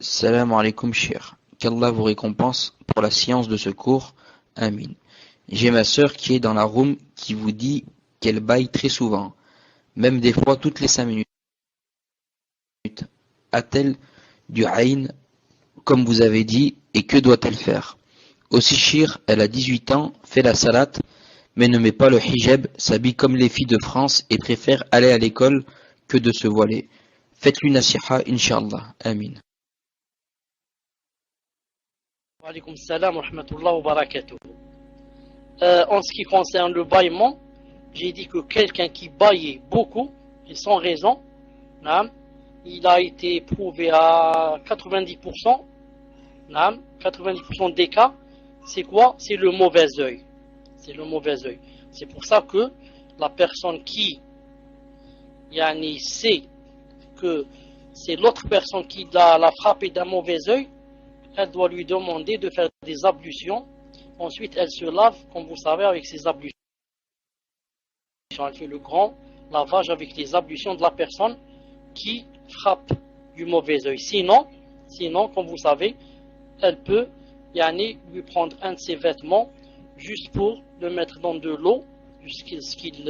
Salam alaikum cher. Qu'Allah vous récompense pour la science de ce cours. Amin. J'ai ma sœur qui est dans la room qui vous dit qu'elle baille très souvent, même des fois toutes les 5 minutes. A-t-elle du haïn, comme vous avez dit, et que doit-elle faire? Aussi Shir, elle a 18 ans, fait la salate, mais ne met pas le hijab, s'habille comme les filles de France et préfère aller à l'école que de se voiler. Faites-lui nasiha, Inch'Allah. Amin. Wa alaykoum salam wa rahmatullah wa barakatuh. En ce qui concerne le bâillement, j'ai dit que quelqu'un qui bâillait beaucoup, et sans raison, il a été prouvé à 90%, 90% des cas, c'est quoi? C'est le mauvais œil. C'est le mauvais œil. C'est pour ça que la personne qui sait que c'est l'autre personne qui l'a frappé d'un mauvais œil, elle doit lui demander de faire des ablutions. Ensuite, elle se lave, comme vous savez, avec ses ablutions. Elle fait le grand lavage avec les ablutions de la personne qui frappe du mauvais œil. Sinon, comme vous savez, elle peut lui prendre un de ses vêtements juste pour le mettre dans de l'eau jusqu'à ce qu'il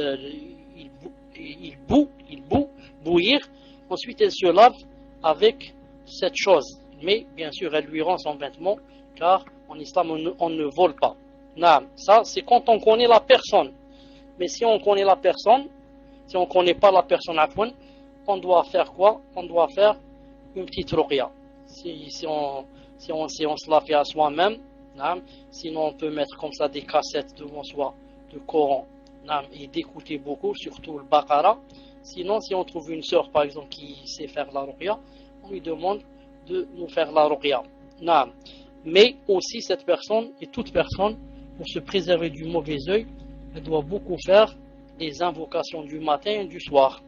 bouillir. Ensuite, elle se lave avec cette chose. Mais bien sûr, elle lui rend son vêtement, car en islam, on ne vole pas. Ça, c'est quand on connaît la personne. Mais si on connaît la personne, si on ne connaît pas la personne à point, on doit faire quoi? On doit faire une petite ruqya. Si on se la fait à soi-même, sinon on peut mettre comme ça des cassettes devant soi de Coran et d'écouter beaucoup, surtout le Baqara. Sinon, si on trouve une sœur par exemple qui sait faire la ruqya, on lui demande de nous faire la ruqya. Mais aussi cette personne et toute personne, pour se préserver du mauvais œil, elle doit beaucoup faire les invocations du matin et du soir.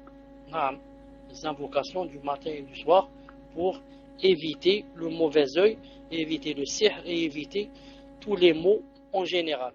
Les invocations du matin et du soir pour éviter le mauvais œil, éviter le sihr et éviter tous les maux en général.